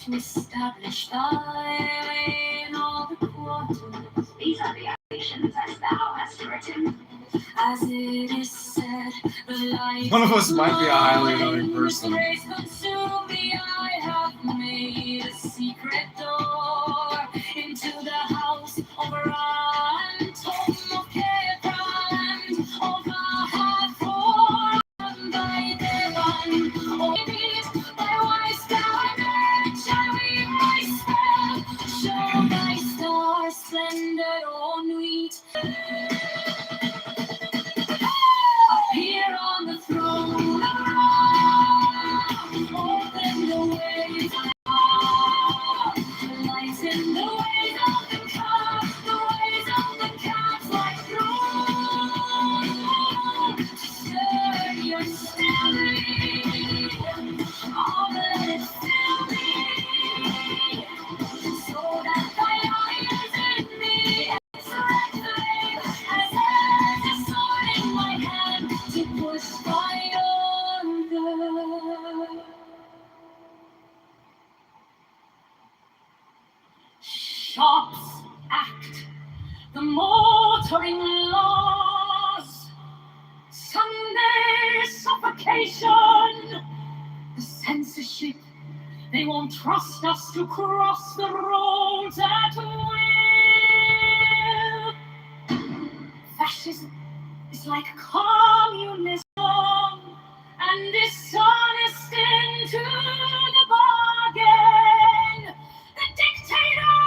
to establish thy way in all the quarters. These are the allegations as thou hast written. As it is said, the light One of us might be a highly of annoying mine person. grace consume me. I have made a secret door into the house of untold of Kitover, of a half thy devon, oh, beat thy wise damage, I weave my spell, show thy star splendid on wheat. Appear on the throne, open the ways lighten the ways of the car, the ways of the cats like throne. Stir your stirring, all that is fill me, so that thy eye is in me. It's red flame as a sword in my hand to push my order. Shops act the motoring laws. Sunday suffocation, the censorship. They won't trust us to cross the roads at will. Fascism is like communism and dishonest into the bargain. The dictator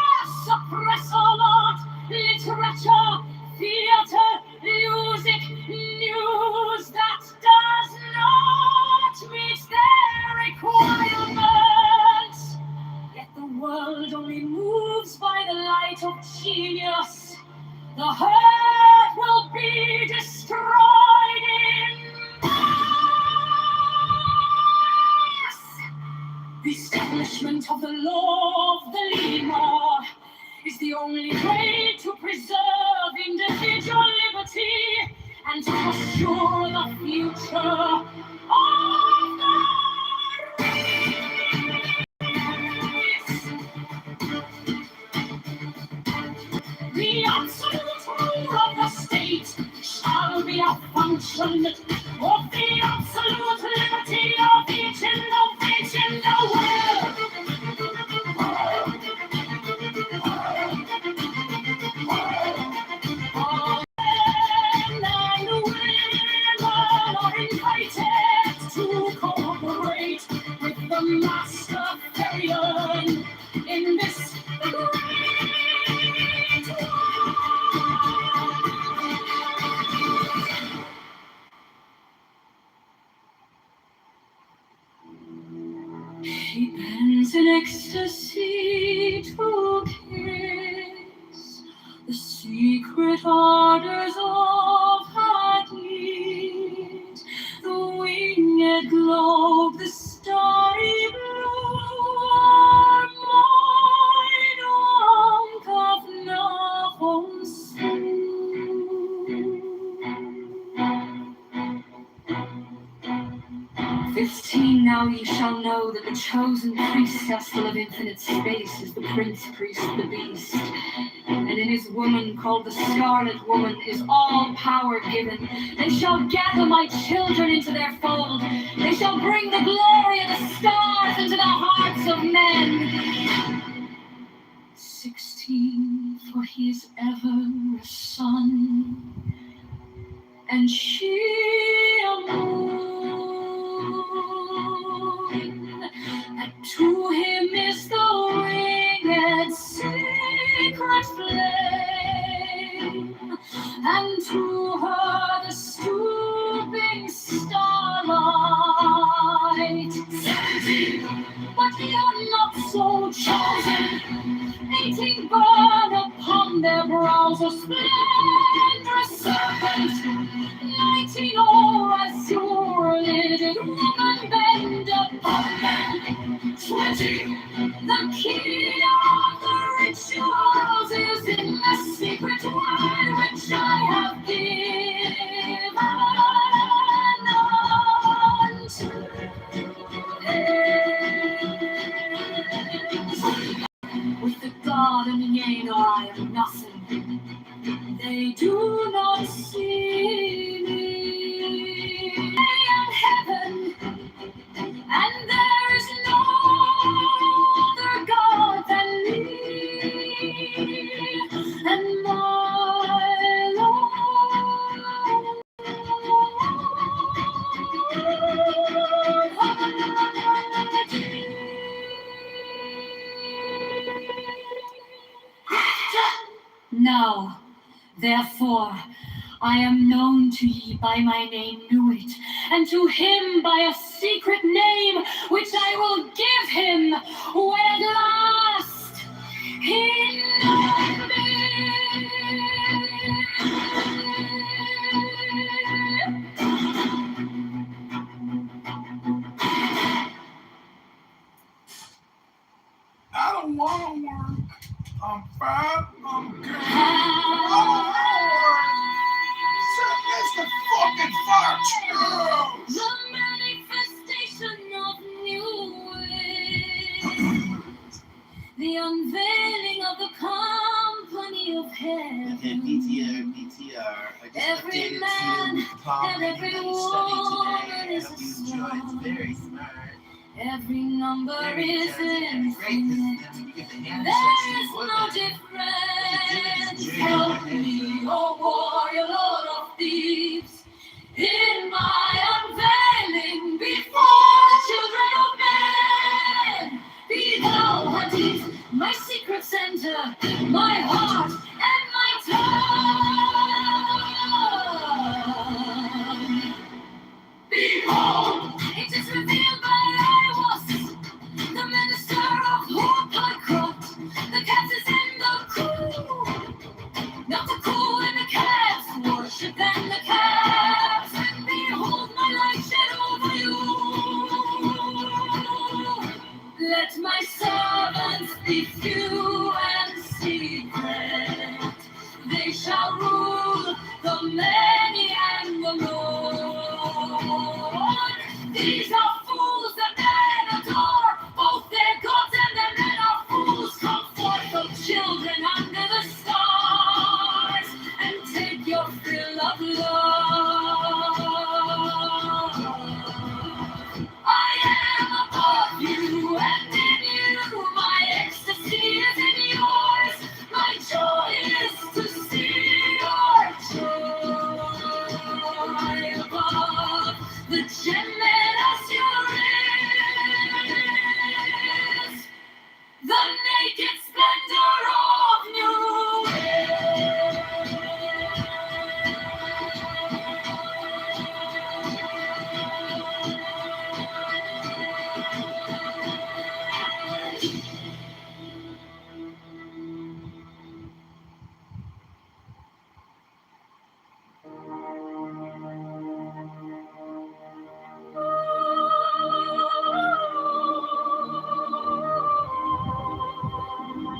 suppress all art, literature, theater, music, news that does not meet their requirements. Yet the world only moves by the light of genius. The herd will be destroyed in mass. The establishment of the law of the lemur is the only way to preserve individual liberty and to assure the future of the race. The absolute rule of the state shall be a function of the absolute liberty of each innovation in the world. All men and women are invited to cooperate with the master Therian in this great war. She bends in ecstasy to kiss the secret ardors of Hades, the winged globe, the starry blue, are mine of Nahum Sue. 15 now ye shall know that the chosen priestess full of infinite space is the prince priest, the beast. And in his woman called the Scarlet Woman is all power given. They shall gather my children into their fold. They shall bring the glory of the stars into the hearts of men. 16, for he is ever a son, and she a moon. And to him is the winged secret flame, and to her the stooping starlight. 17, but ye are not so chosen. 18 burn upon their brows a splendorous serpent. 19 o'er azure-lidded woman bend upon them. 20, the key of the rituals is in the secret word which I have given unto them. now. Therefore, I am known to ye by my name Nuit, and to him by a secret name which I will give him when at last he knoweth me. I don't want to work. I'm fat. I'm good. I don't want to work. It's the fucking fuck. The manifestation of new ways. The unveiling of the company of heaven. Okay, PTR. I just Every updated man to Tom and every study woman today. I is hope a you enjoy. It's star. very smart. Every number Very is intelligent. Great. infinite. You get the hand There is section. no difference. Help me, O warrior, Lord of thieves, in my unveiling before the children of men. Be thou what is my secret center, my heart and my tongue. Behold, it is revealed by Iwas, the minister of Lord, the cat is in the cool. Not the cool and the cats, worship and the cats, and behold my light shed over you. Let my servants be few and secret. They shall rule the many and the Lord. These are fools that men adore, both their gods and their men are fools. Come forth, O children, under the stars, and take your fill of love. I am above you, and in you my ecstasy is in yours. My joy is to see your joy above the gem as your is. The naked splendor of new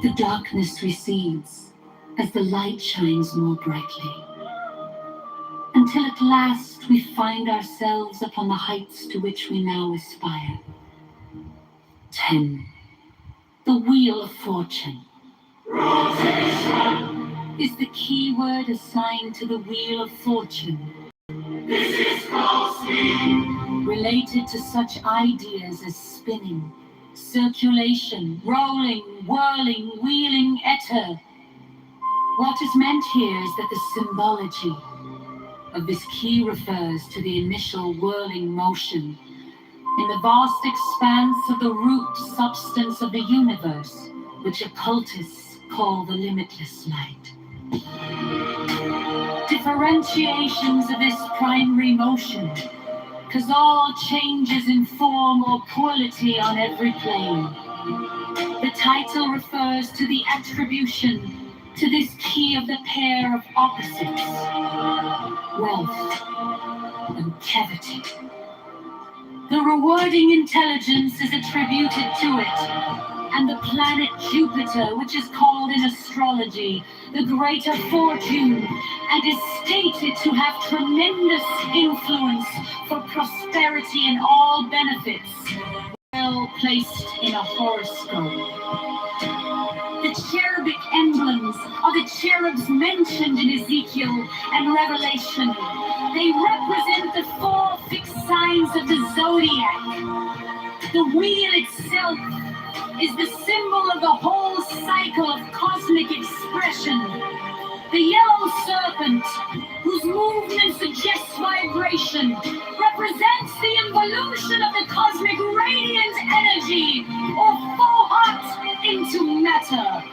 The darkness recedes as the light shines more brightly, until at last we find ourselves upon the heights to which we now aspire. 10. The Wheel of Fortune. Rotation is the key word assigned to the Wheel of Fortune. This is called speed. Related to such ideas as spinning, circulation, rolling, whirling, wheeling, ether. What is meant here is that the symbology of this key refers to the initial whirling motion in the vast expanse of the root substance of the universe, which occultists call the limitless light. Differentiations of this primary motion cause all changes in form or quality on every plane. The title refers to the attribution to this key of the pair of opposites, wealth and cavity. The rewarding intelligence is attributed to it, and the planet Jupiter, which is called in astrology the greater fortune, and is stated to have tremendous influence for prosperity and all benefits, well placed in a horoscope. The cherubic emblems are the cherubs mentioned in Ezekiel and Revelation. They represent the 4 fixed signs of the zodiac. The wheel itself is the symbol of the whole cycle of cosmic expression. The yellow serpent, whose movement suggests vibration, represents the involution of the cosmic radiant energy, or Fohat, into matter.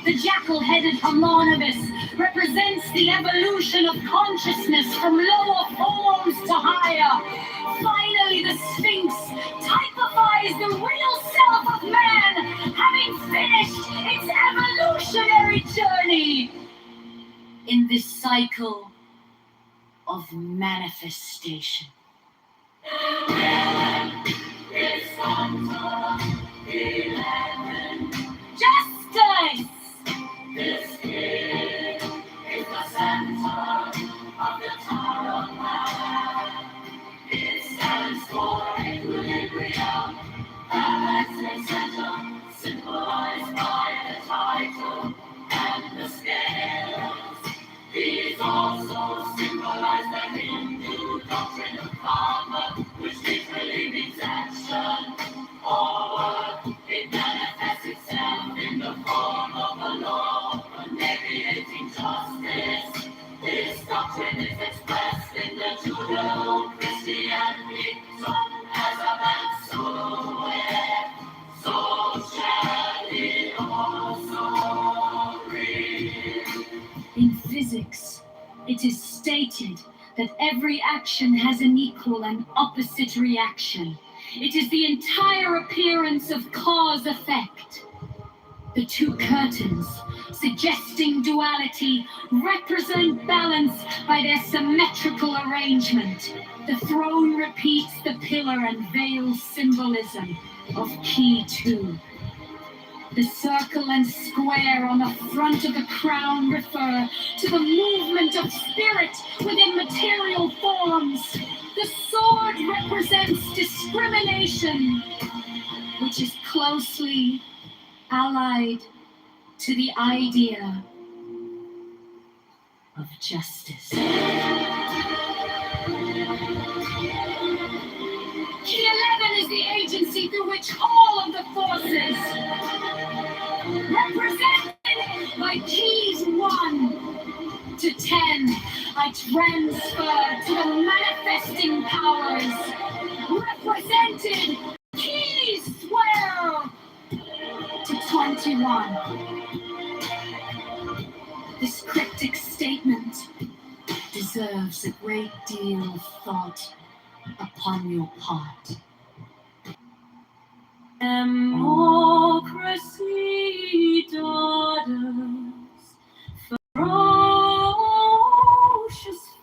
The jackal-headed homonymous represents the evolution of consciousness from lower forms to higher. Finally, the Sphinx typifies the real self of man, having finished its evolutionary journey in this cycle of manifestation. Justice! This is the center of the Tower of Man. It stands for equilibrium, balance and center, symbolized by the title and the scales. These also symbolize the Hindu doctrine of karma, which literally means action or work. It manifests itself in the form of a law of mediating justice. This doctrine is expressed in the Judeo-Christian dictum as a man's soul where so shall it also reap. In physics, it is stated that every action has an equal and opposite reaction. It is the entire appearance of cause-effect. The two curtains, suggesting duality, represent balance by their symmetrical arrangement. The throne repeats the pillar and veil symbolism of key 2. The circle and square on the front of the crown refer to the movement of spirit within material forms. The sword represents discrimination, which is closely allied to the idea of justice. Key 11 is the agency through which all of the forces, represented by keys 1 to 10, I transfer to the manifesting powers, represented keys 12 to 21. This cryptic statement deserves a great deal of thought upon your part. Democracy, daughters, ferocious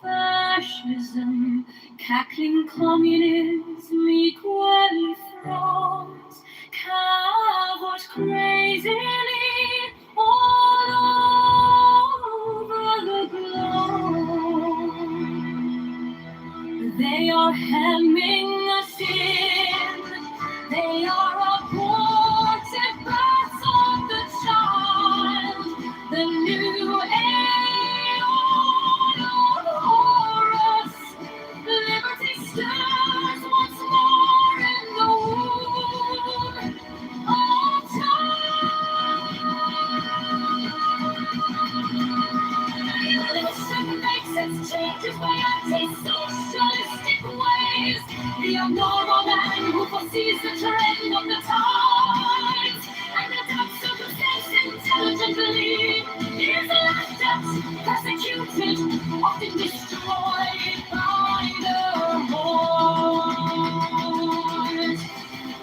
fascism, cackling communism, equally frauds, cavort crazily all over the globe. They are hemming us in. They are aborted births of the child. The new aeon horus. Liberty stirs once more in the womb of time. Evolution makes its changes by anti-socialistic ways. The abnormal man who foresees the trend of the times and adapts circumstance intelligently is laughed at, persecuted, often destroyed by the horde.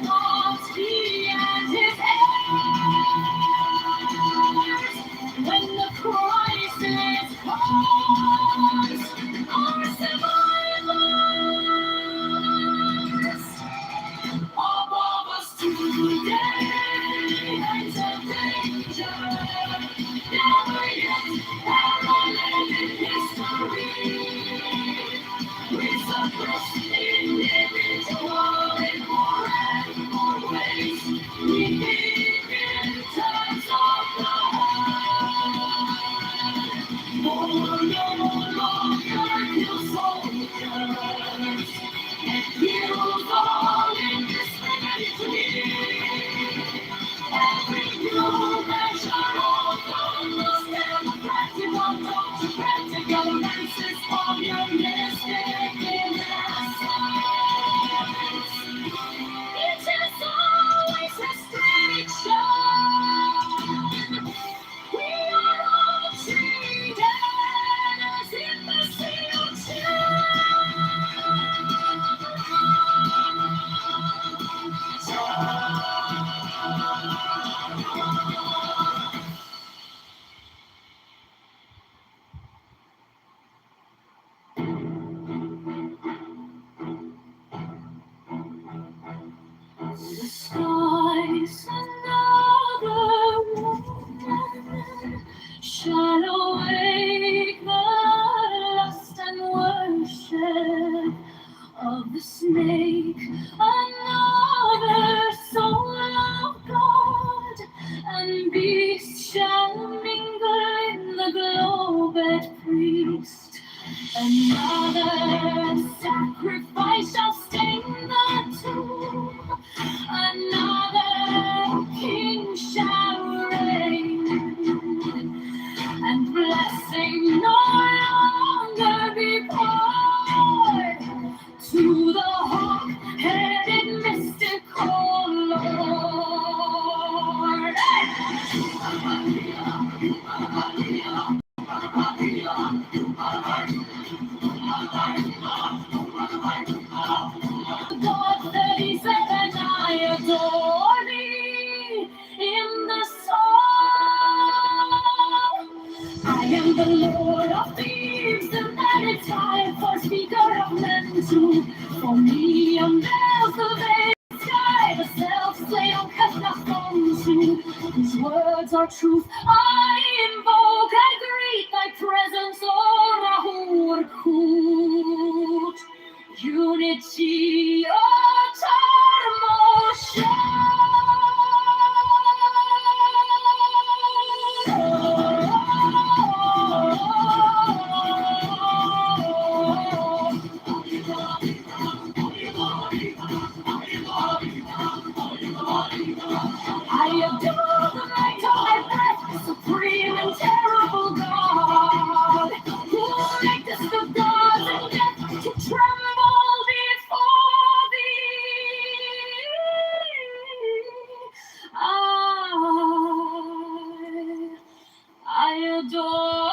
But he and his heirs, when the crisis comes, are survivors. Above us today, enter danger. Never yet parallel in history. We suppress individual in more and more ways. We think in terms of the whole. No longer kill soldiers and heroes all indiscriminately. Every new measure of government's democratic or autocratic governments is communistic in essence. the snake, another soul of God, and beast shall mingle in the globed priest. Another sacrifice shall stain the tomb, another king shall reign, and blessing no longer be poured to the hawk-headed mystical Lord. God 37, I adore thee in the song. I am the Lord of thieves, and that is I, for speaker of men too. For me, a mouth of the sky, the self-slain on Cathnafonsu, whose words are truth. I invoke, I greet thy presence, O Rahur Kut. Unity, I adore the might of thy breath, supreme and terrible God, who makest the gods and death to tremble before thee. I adore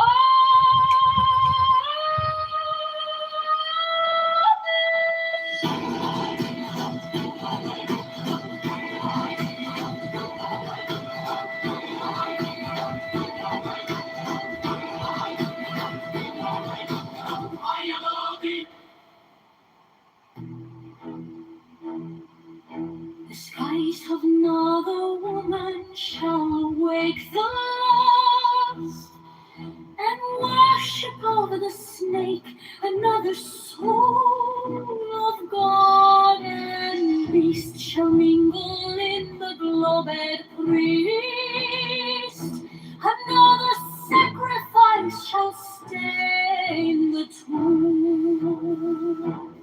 the skies of another woman shall wake the lost, and worship over the snake, another soul of God and beast shall mingle in the globed priest. Another sacrifice shall stain the tomb.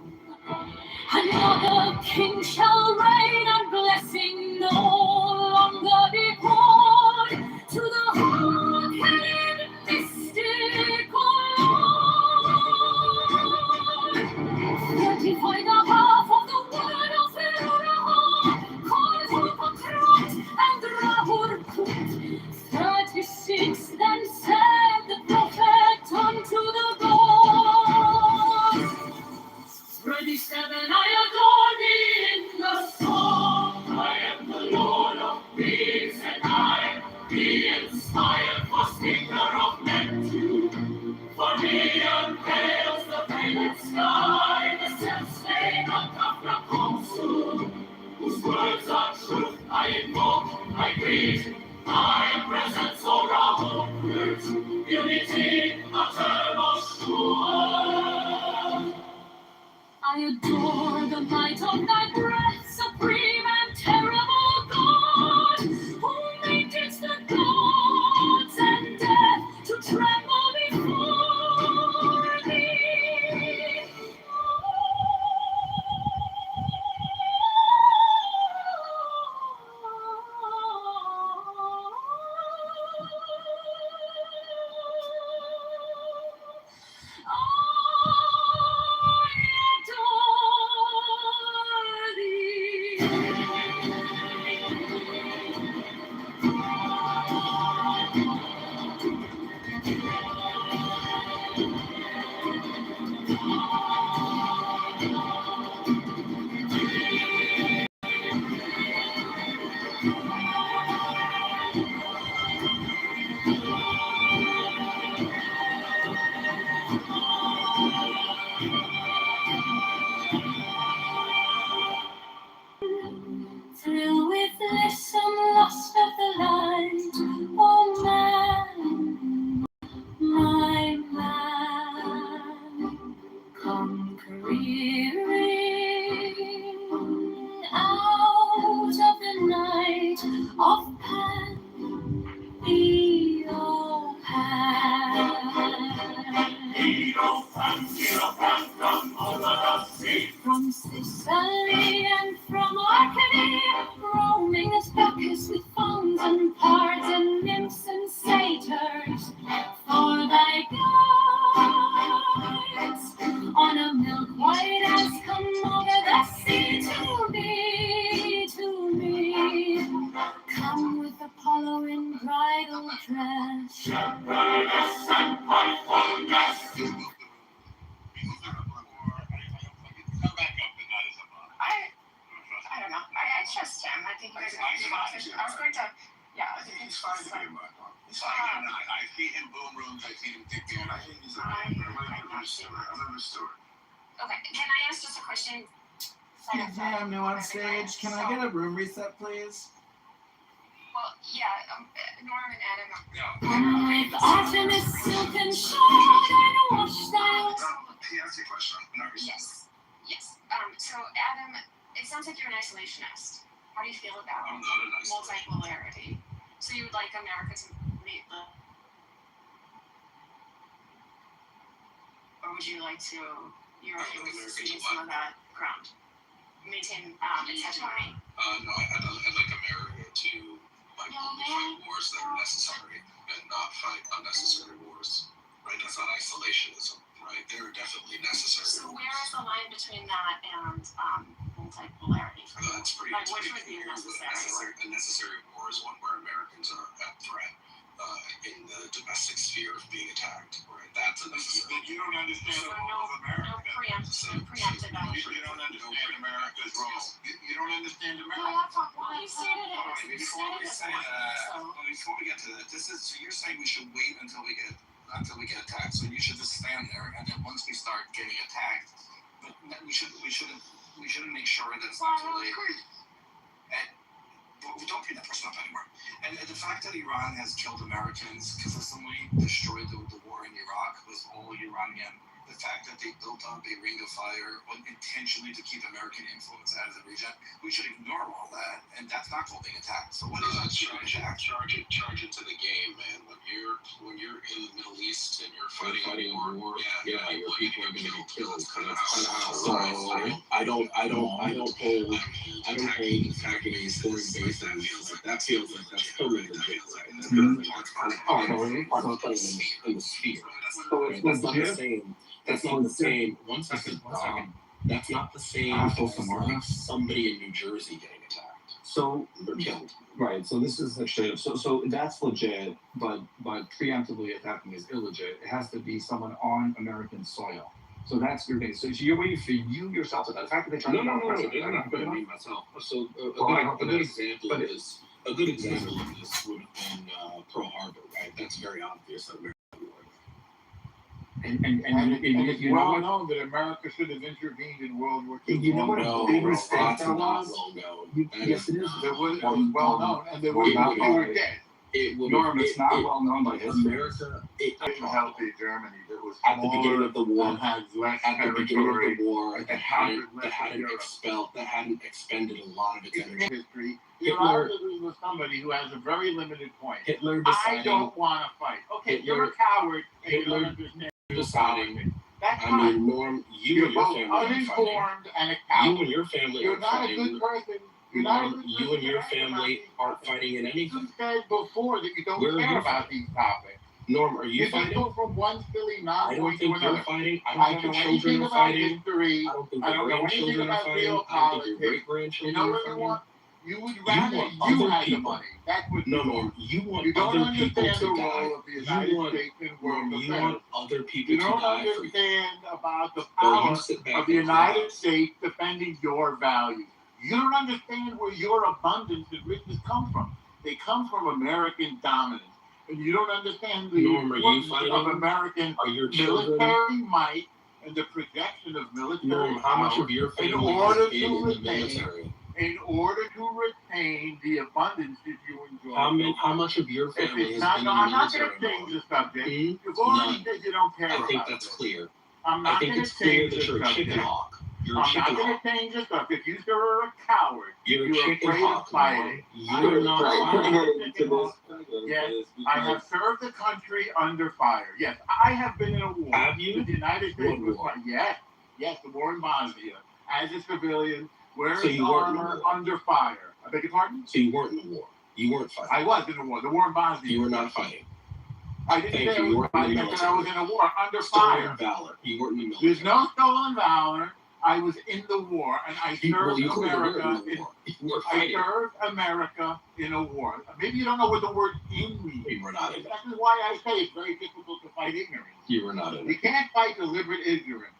Another king shall reign, and blessing no longer be poured to the hawk-headed mystical Lord. Fortify the half of the word of Pharaoh, called Hypocrite and Rahur Kut. 36 then said the prophet unto the God. 37, I adore thee in the song. I am the Lord of thieves, and I be inspired for speaker of men too. For me unveils the violet sky, the self-slain on Capraconsu, whose words are truth. I invoke, I greet, thy presence, O Rahul Kut, unity, eternal sure. I adore the might of thy breath, supreme and terrible God, who makest the gods and death to tremble before thee. Thrill with bliss, I'm lost of the light, oh man, my man, come careering Sicily and from Arcady, roaming as Bacchus with fauns and pards and nymphs and satyrs. For thy guides on a milk white ass come over the sea to me. Come with Apollo in bridal dress. I don't know. I trust him. I think he's I was going to, yeah. I think he's fine to be in my car. He's fine. I see him boom rooms. I see him dick down. I think he's a I'm a steward. Okay, can I ask just a question? Yeah, I'm new on stage. Can I get a room reset, please? Well, yeah, Norm and Adam. With Artemis silk and shod and washed out. He asked you a question. Yes. So Adam, it sounds like you're an isolationist. How do you feel about I'm not an isolationist. multipolarity? So you would like America to meet the, or would you like to? You're okay with ceding some of that ground, maintain its hegemony. No, I'd like America to only fight wars that are necessary and not fight unnecessary wars. Right? That's not isolationism. Right? They're definitely necessary. So where is the line between that and multipolarity? That's pretty which would be necessary? A necessary war is one where Americans are at threat in the domestic sphere of being attacked. Right? That's a necessary. You don't understand So the role of America. no preemptive action. You don't understand America's role. You don't understand No, America. that's not why you stated it. You Before stated we it. say before we get to that, so you're saying we should wait until we get attacked. So you should just stand there, and then once we start getting attacked, but we shouldn't make sure that it's not too late. But we don't bring that person up anymore. And the fact that Iran has killed Americans, consistently destroyed the war in Iraq, was all Iranian. The fact that they built up a ring of fire intentionally to keep American influence out of the region, we should ignore all that, and that's not called being attacked. So what is that? Charge it to the game, man. When you're in the Middle East and you're fighting a war, your people are going to get killed. That's kind of how. I don't hold attacking a foreign bases. Like, that feels like that's totally legit, right? That feels like that's kind of part of in the sphere. Right? That's not the same. That's not the same. One second. That's not the same as like somebody in New Jersey getting attacked. So They're killed. right. So this is legit. So that's legit, but preemptively attacking is illegit. It has to be someone on American soil. So that's your thing. So you're waiting for you yourself to that. The fact that they try to No. I'm not going to name myself. So a good example of this would have been Pearl Harbor, right? That's very obvious that America. And you know what? known that America should have intervened in World War II. You know what a big mistake that's that not was? well known. Yes, it is. It was well known, and they were dead. Norm, it's not well known by history. America. Healthy Germany that was At the beginning of the war, and had less at the beginning of territory the war, and that hadn't expended a lot of its in energy. history. Hitler- You're arguing with somebody who has a very limited point. Hitler I deciding. don't want to fight. Okay, you're a coward. And you don't understand. Deciding. That's I fine. mean, Norm, you You're and your both family are fighting. uninformed and a You coward. and your family You're are not a fighting. good person. You're not a Norm, good you person and your to ask about family these aren't topics. fighting in anything. You said before that you don't Where are care you about fighting? these topics. Norm, are you You just fighting? go from one silly I non-point don't to think another. you're fighting. I I don't don't think know your anything children are about fighting. history. I don't think I your don't know anything grandchildren are about fighting. real I don't think your politics. You great-grandchildren know are what you fighting. want? You would rather want you other had the people. money. That's what No, you Norm, want. you want You don't other people understand the to die. role of the United want- States in world Norm, you affairs. want other people You to don't die for you. understand about the So power you sit back of the and United cry. States defending your values. You don't understand where your abundance and riches come from. They come from American dominance. And you don't understand the Norm, are you importance fighting? of American Are your children? military might and the projection of military Norm, how much power of your in family order has been to in the retain- military? in order to retain the abundance that you enjoy. How much of your If family it's has not, been no, in I'm the not going military? to change the subject. Hmm? You've already None. said you don't care I think about that's this. clear. I'm I not think going it's to clear change that the you're a chicken subject. hawk. You're a I'm not chicken going hawk. to change the subject. You are a coward. You're a You're chicken afraid of hawk. fighting. You're not fighting. Yes, I have served the country under fire. Yes, I have been in a war. Have you? The United States What was war? fighting. Yes, the war in Bosnia. as a civilian, wearing So you weren't in the armor war. under fire. I beg your pardon? So you weren't in the war. You weren't fighting. I was in the war. The war in Bosnia. You were not fighting. I didn't Thank say you. I You was weren't in fighting. the I said I was in a war under Stolen fire. valor. You weren't in the military. There's no stolen valor. I was in the war, and I served you clearly weren't America. in the war. You were I fighting. served America in a war. Maybe you don't know what the word "in" means. You were not in it. That is why I say it's very difficult to fight ignorance. You were not in You it. can't fight deliberate ignorance.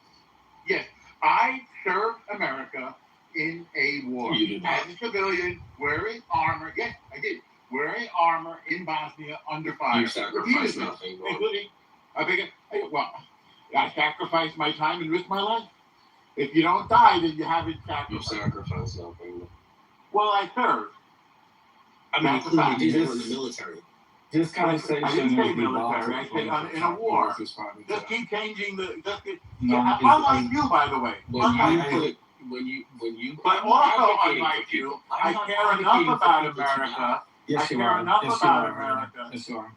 Yes, I served America in a war. You did not. As a civilian, wearing armor. Yes, I did. Wearing armor in Bosnia under fire. You sacrificed nothing. Including, I sacrificed my time and risked my life. If you don't die, then you haven't You sacrificed. sacrificed nothing. Well, I served. I mean, That's a fact. you were in the military. This conversation I didn't say is military. I said in a war. Just keep changing the. No, Unlike you, by the way. When you. But I'm not also, advocating unlike for you, people. I I'm not care advocating enough for about people to die. America. Yes, I you care are. enough Yes, you about are. America. Yes, you are.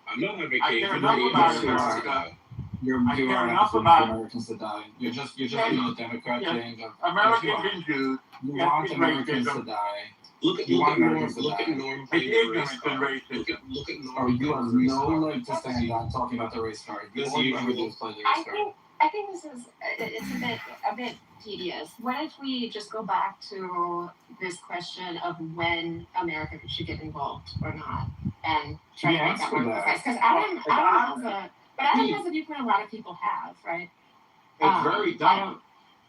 I'm not I advocating care for enough people about to America. die. You I are care enough advocating about- for Americans to die. You're just Yeah, being a Democrat yeah. thing. Americans and Jews. You Yes, want it's Americans racism. to die. Look at You want Norm. Americans to Look at die. Norm It's playing the race ignorance and card. racism. Look at Norm. Or you playing have the race no card. leg to stand on talking about the race card. You This all you usual- ever do is play the I race card. think this is it's a bit tedious. What if we just go back to this question of when America should get involved or not, and try to make that more precise? Because Adam has a viewpoint a lot of people have, right? It's very dumb.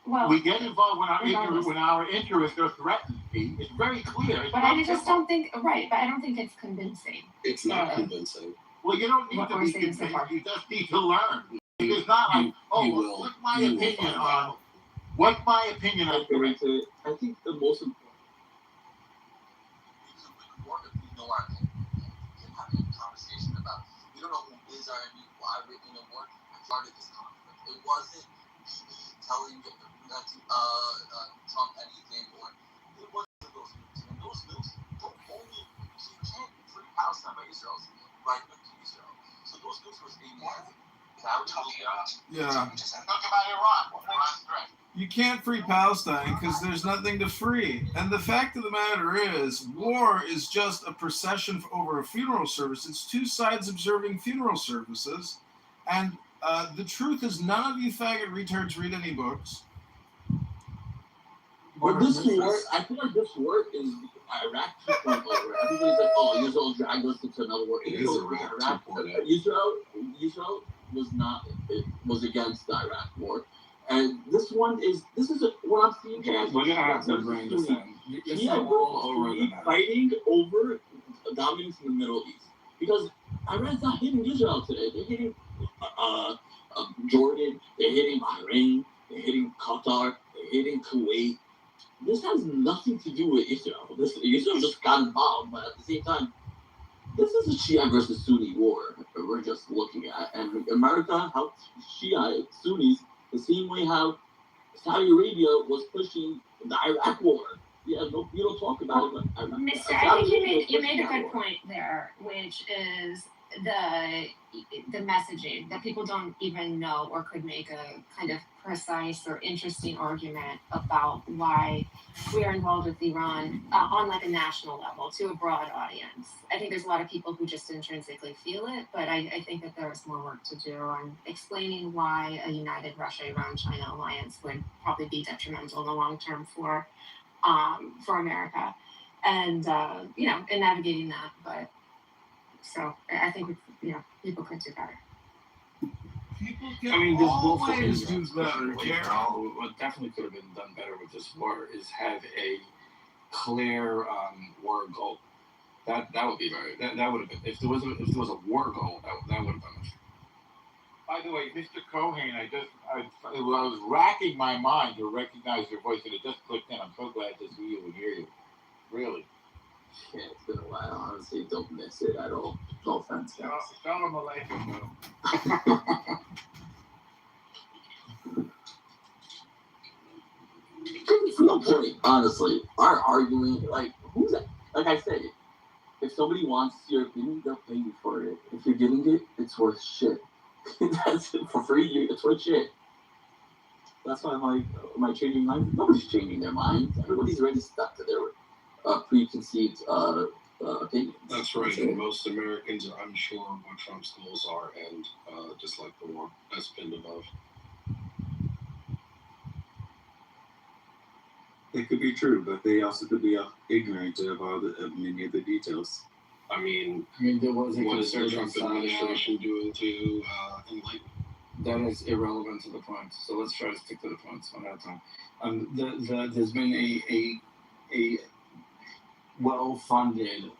Well, We get involved when regardless. when our interests are threatened. It's very clear. It's but very I just simple. don't think right. But I don't think it's convincing. It's not convincing. Well, you don't need What to we're be saying so convinced. far. You just need to learn. It's not like, You will. what's my You will opinion find on? out. What's my opinion on? I think the most important conversation about we don't know who is our enemy, why we're in a war. I started this conflict. It wasn't me telling Trump anything, or it wasn't those news. And those news don't only you can't free Palestine by Israel, right? To Israel. So those news was being Yeah. Talk about Iran. Iran's threat. You can't free Palestine because there's nothing to free. And the fact of the matter is, war is just a procession over a funeral service. It's two sides observing funeral services. And the truth is, none of you faggot retards read any books. But this war, I feel like this war is Iraq 2.0, where everybody's like, oh, Israel dragged us into another war. It is Iraq 2.0. Israel was not, it was against the Iraq war. And this is what I'm seeing. Okay, we're gonna have to bring this in. This is all over the map. Fighting over dominance in the Middle East. Because Iran's not hitting Israel today. They're hitting Jordan, they're hitting Bahrain, they're hitting Qatar, they're hitting Kuwait. This has nothing to do with Israel. Israel just got involved, but at the same time, this is a Shia versus Sunni war that we're just looking at. And America helped Shia, Sunnis, the same way how Saudi Arabia was pushing the Iraq war. Yeah, no, you don't talk about it. But Mr. I think you made a good point there, which is the messaging that people don't even know or could make a kind of precise or interesting argument about why we are involved with Iran on like a national level to a broad audience. I think there's a lot of people who just intrinsically feel it, but I think that there is more work to do on explaining why a united Russia-Iran-China alliance would probably be detrimental in the long term for America, and in navigating that. But so I think people could do better. People I can mean, there's both always do ways. better, Carol. What definitely could have been done better with this war is have a clear war goal. That would be that would have been if there was a war goal that would have been much. By the way, Mr. Cohen, I was racking my mind to recognize your voice, and it just clicked in. I'm so glad to see you and hear you. Really. yeah, it's been a while. Honestly, don't miss it at all. No offense, guys. Shalom Aleichem, though. No point, honestly. Our arguing, like, who's that? Like I said, if somebody wants your opinion, they'll pay you for it. If you're getting it, it's worth shit. That's it. For free, it's worth shit. That's why I'm like, am I changing minds? Nobody's changing their minds. Everybody's already stuck to their preconceived opinions. That's right. And most Americans are unsure what Trump's goals are, and just like the war, as pinned above. It could be true, but they also could be ignorant of many of the details. I mean, there was a what is the concerted Trump administration doing to enlighten? That is irrelevant to the point. So let's try to stick to the points one at a time. There's been a well-funded,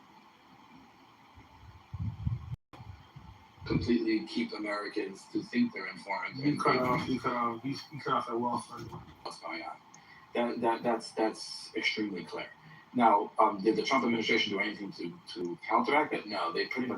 completely keep Americans to think they're informed. You cut off at well funded. What's going on? That's extremely clear. Now, did the Trump administration do anything to counteract it? No, they pretty much